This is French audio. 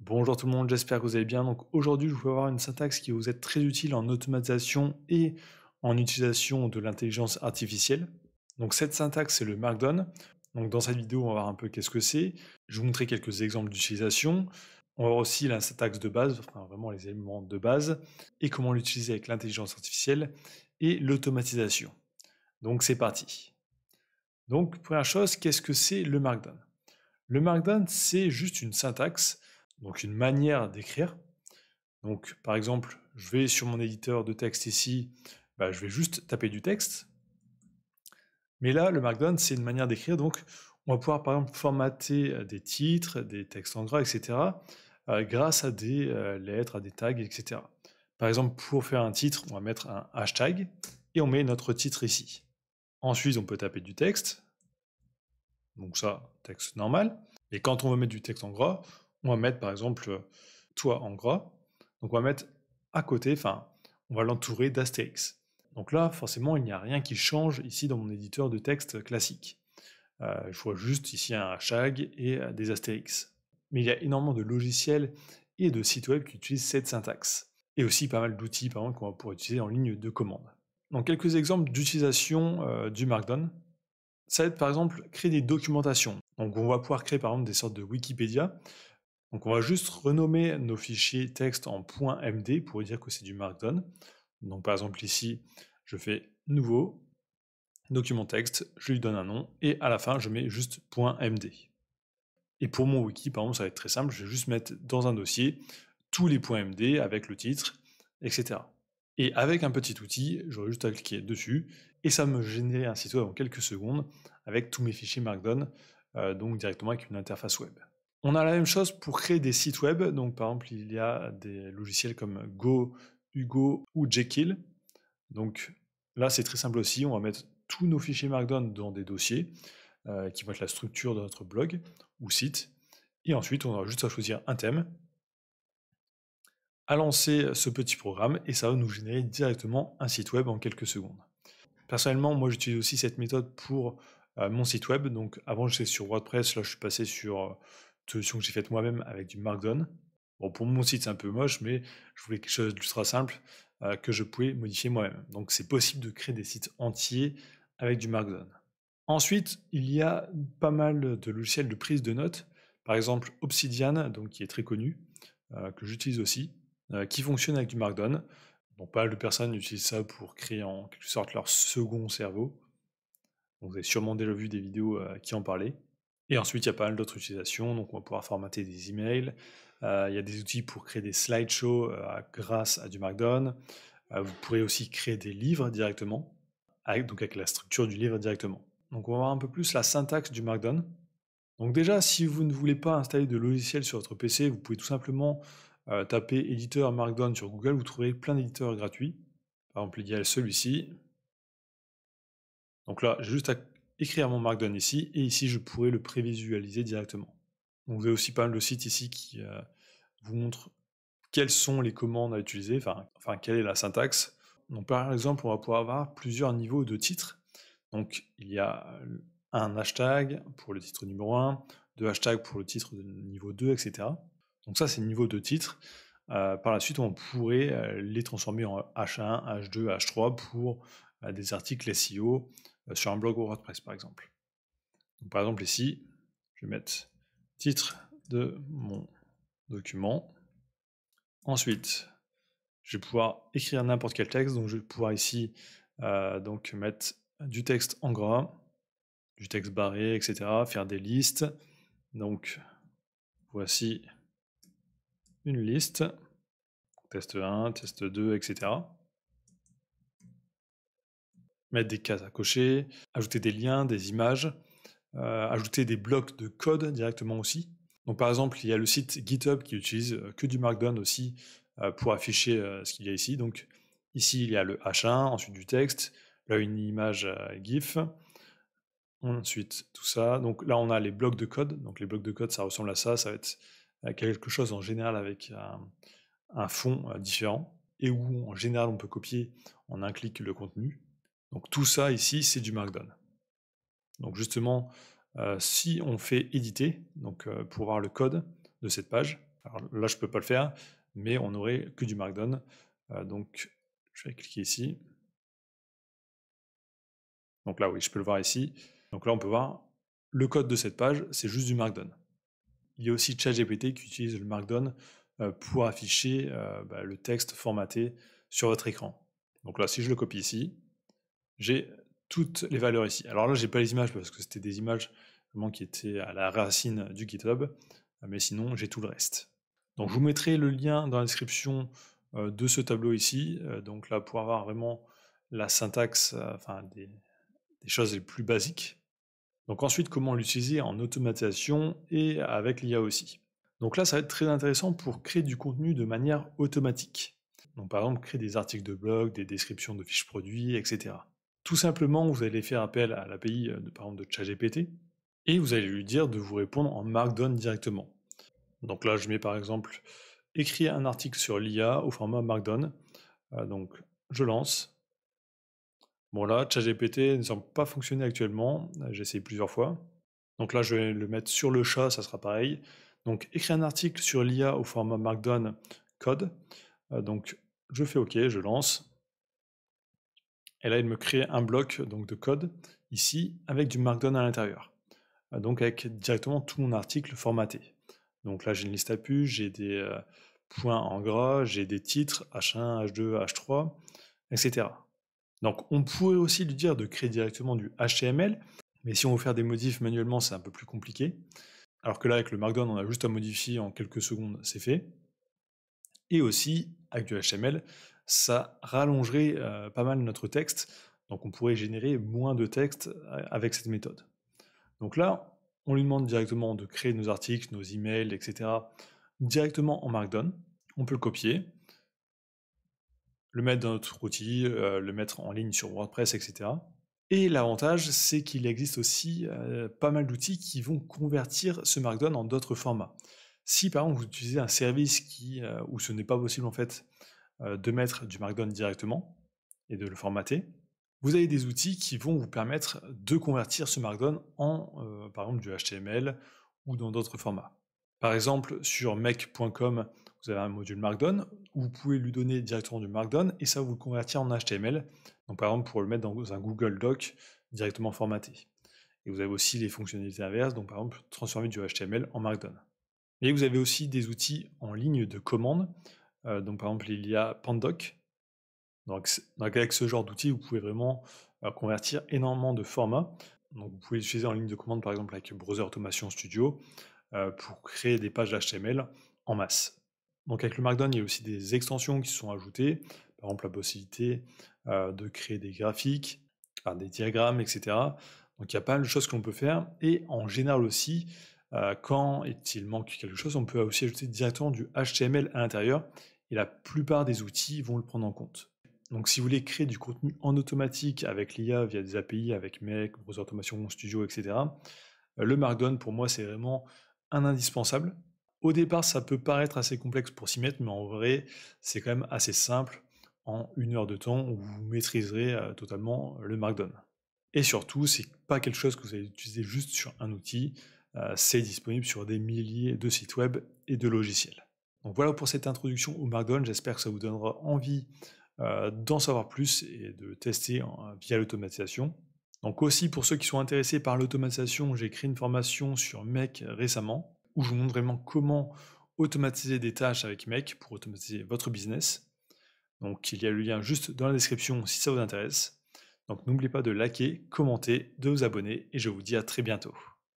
Bonjour tout le monde, j'espère que vous allez bien. Donc aujourd'hui, je vais avoir une syntaxe qui va vous être très utile en automatisation et en utilisation de l'intelligence artificielle. Donc cette syntaxe, c'est le Markdown. Donc dans cette vidéo, on va voir un peu qu'est-ce que c'est. Je vais vous montrer quelques exemples d'utilisation. On va voir aussi la syntaxe de base, enfin vraiment les éléments de base, et comment l'utiliser avec l'intelligence artificielle et l'automatisation. Donc c'est parti. Donc première chose, qu'est-ce que c'est le Markdown? Le Markdown, c'est juste une syntaxe, donc une manière d'écrire. Donc, par exemple, je vais sur mon éditeur de texte ici, je vais juste taper du texte. Mais là, le Markdown, c'est une manière d'écrire. Donc, on va pouvoir, par exemple, formater des titres, des textes en gras, etc., grâce à des lettres, à des tags, etc. Par exemple, pour faire un titre, on va mettre un hashtag et on met notre titre ici. Ensuite, on peut taper du texte. Donc ça, texte normal. Et quand on veut mettre du texte en gras, on va mettre par exemple toi en gras. Donc on va mettre à côté, enfin, on va l'entourer d'astérix. Donc là, forcément, il n'y a rien qui change ici dans mon éditeur de texte classique. Je vois juste ici un hashtag et des astérix. Mais il y a énormément de logiciels et de sites web qui utilisent cette syntaxe. Et aussi pas mal d'outils, par exemple, qu'on va pouvoir utiliser en ligne de commande. Donc quelques exemples d'utilisation du Markdown. Ça va être par exemple créer des documentations. Donc on va pouvoir créer par exemple des sortes de Wikipédia. Donc on va juste renommer nos fichiers texte en .md pour dire que c'est du Markdown. Donc par exemple ici, je fais nouveau, document texte, je lui donne un nom, et à la fin je mets juste .md. Et pour mon wiki, par exemple, ça va être très simple, je vais juste mettre dans un dossier tous les .md avec le titre, etc. Et avec un petit outil, j'aurai juste à cliquer dessus, et ça me générer un site web en quelques secondes, avec tous mes fichiers Markdown, donc directement avec une interface web. On a la même chose pour créer des sites web, donc par exemple il y a des logiciels comme Go, Hugo ou Jekyll. Donc là c'est très simple aussi, on va mettre tous nos fichiers Markdown dans des dossiers, qui vont être la structure de notre blog ou site, et ensuite on aura juste à choisir un thème, à lancer ce petit programme, et ça va nous générer directement un site web en quelques secondes. Personnellement, moi j'utilise aussi cette méthode pour mon site web. Donc avant j'étais sur WordPress, là je suis passé sur une solution que j'ai faite moi-même avec du Markdown. Bon, pour mon site c'est un peu moche, mais je voulais quelque chose d'ultra simple que je pouvais modifier moi-même. Donc c'est possible de créer des sites entiers avec du Markdown. Ensuite, il y a pas mal de logiciels de prise de notes. Par exemple Obsidian, donc, qui est très connu, que j'utilise aussi, qui fonctionne avec du Markdown. Donc pas mal de personnes utilisent ça pour créer en quelque sorte leur second cerveau. Donc, vous avez sûrement déjà vu des vidéos qui en parlaient. Et ensuite, il y a pas mal d'autres utilisations. Donc on va pouvoir formater des emails. Il y a des outils pour créer des slideshows grâce à du Markdown. Vous pourrez aussi créer des livres directement, avec la structure du livre directement. Donc on va voir un peu plus la syntaxe du Markdown. Donc déjà, si vous ne voulez pas installer de logiciel sur votre PC, vous pouvez tout simplement taper éditeur Markdown sur Google, vous trouverez plein d'éditeurs gratuits. Par exemple, il y a celui-ci. Donc là, j'ai juste à écrire mon Markdown ici, et ici, je pourrais le prévisualiser directement. Donc vous avez aussi pas mal de sites ici qui vous montrent quelles sont les commandes à utiliser, enfin quelle est la syntaxe. Donc par exemple, on va pouvoir avoir plusieurs niveaux de titres. Donc il y a un hashtag pour le titre numéro 1, deux hashtags pour le titre de niveau 2, etc. Donc ça, c'est le niveau de titre. Par la suite, on pourrait les transformer en H1, H2, H3 pour des articles SEO sur un blog WordPress, par exemple. Donc, par exemple, ici, je vais mettre titre de mon document. Ensuite, je vais pouvoir écrire n'importe quel texte. Donc, je vais pouvoir ici donc mettre du texte en gras, du texte barré, etc. Faire des listes. Donc, voici une liste. Test 1, test 2, etc. Mettre des cases à cocher, ajouter des liens, des images, ajouter des blocs de code directement aussi. Donc par exemple, il y a le site GitHub qui utilise que du Markdown aussi pour afficher ce qu'il y a ici. Donc ici, il y a le H1, ensuite du texte, là une image GIF, ensuite tout ça. Donc là, on a les blocs de code. Donc les blocs de code, ça ressemble à ça. Ça va être quelque chose en général avec un fond différent, et où en général on peut copier en un clic le contenu. Donc tout ça ici, c'est du Markdown. Donc justement, si on fait éditer, donc pour voir le code de cette page, Alors là, je ne peux pas le faire, mais on n'aurait que du Markdown. Donc, je vais cliquer ici. Donc là, oui, je peux le voir ici. Donc là, on peut voir le code de cette page, c'est juste du Markdown. Il y a aussi ChatGPT qui utilise le Markdown pour afficher le texte formaté sur votre écran. Donc là, si je le copie ici, j'ai toutes les valeurs ici. Alors là, j'ai pas les images parce que c'était des images vraiment qui étaient à la racine du GitHub, mais sinon, j'ai tout le reste. Donc je vous mettrai le lien dans la description de ce tableau ici, donc là pour avoir vraiment la syntaxe, des choses les plus basiques. Donc ensuite, comment l'utiliser en automatisation et avec l'IA aussi. Donc là, ça va être très intéressant pour créer du contenu de manière automatique. Donc par exemple, créer des articles de blog, des descriptions de fiches produits, etc. Tout simplement, vous allez faire appel à l'API par exemple de ChatGPT et vous allez lui dire de vous répondre en Markdown directement. Donc là, je mets par exemple écrire un article sur l'IA au format Markdown. Donc je lance. Bon là, ChatGPT ne semble pas fonctionner actuellement. J'ai essayé plusieurs fois. Donc là, je vais le mettre sur le chat, ça sera pareil. Donc écrire un article sur l'IA au format Markdown code. Donc je fais OK, je lance. Et là, il me crée un bloc donc, de code ici avec du Markdown à l'intérieur. Donc avec directement tout mon article formaté. Donc là, j'ai une liste à puces, j'ai des points en gras, j'ai des titres H1, H2, H3, etc. Donc on pourrait aussi lui dire de créer directement du HTML, mais si on veut faire des modifs manuellement, c'est un peu plus compliqué. Alors que là, avec le Markdown, on a juste à modifier en quelques secondes, c'est fait. Et aussi, avec du HTML, ça rallongerait pas mal notre texte, donc on pourrait générer moins de texte avec cette méthode. Donc là, on lui demande directement de créer nos articles, nos emails, etc. directement en Markdown. On peut le copier, le mettre dans notre outil, le mettre en ligne sur WordPress, etc. Et l'avantage, c'est qu'il existe aussi pas mal d'outils qui vont convertir ce Markdown en d'autres formats. Si par exemple vous utilisez un service où ce n'est pas possible en fait de mettre du Markdown directement et de le formater, vous avez des outils qui vont vous permettre de convertir ce Markdown en, par exemple, du HTML ou dans d'autres formats. Par exemple, sur make.com, vous avez un module Markdown où vous pouvez lui donner directement du Markdown et ça va vous le convertir en HTML. Donc, par exemple, pour le mettre dans un Google Doc directement formaté. Et vous avez aussi les fonctionnalités inverses, donc par exemple, transformer du HTML en Markdown. Et vous avez aussi des outils en ligne de commande. Donc, par exemple, il y a Pandoc. Donc avec ce genre d'outil, vous pouvez vraiment convertir énormément de formats. Donc vous pouvez l'utiliser en ligne de commande, par exemple avec Browser Automation Studio, pour créer des pages HTML en masse. Donc avec le Markdown, il y a aussi des extensions qui sont ajoutées, par exemple la possibilité de créer des graphiques, des diagrammes, etc. Donc il y a pas mal de choses qu'on peut faire. Et en général aussi, quand il manque quelque chose, on peut aussi ajouter directement du HTML à l'intérieur. Et la plupart des outils vont le prendre en compte. Donc si vous voulez créer du contenu en automatique avec l'IA via des API, avec Make, Browser Automation Studio, etc., le Markdown pour moi c'est vraiment un indispensable. Au départ ça peut paraître assez complexe pour s'y mettre, mais en vrai c'est quand même assez simple. En 1 heure de temps, vous maîtriserez totalement le Markdown. Et surtout, c'est pas quelque chose que vous allez utiliser juste sur un outil, c'est disponible sur des milliers de sites web et de logiciels. Donc voilà pour cette introduction au Markdown, j'espère que ça vous donnera envie d'en savoir plus et de tester via l'automatisation. Donc aussi pour ceux qui sont intéressés par l'automatisation, j'ai créé une formation sur Make récemment où je vous montre vraiment comment automatiser des tâches avec Make pour automatiser votre business. Donc il y a le lien juste dans la description si ça vous intéresse. Donc n'oubliez pas de liker, commenter, de vous abonner et je vous dis à très bientôt.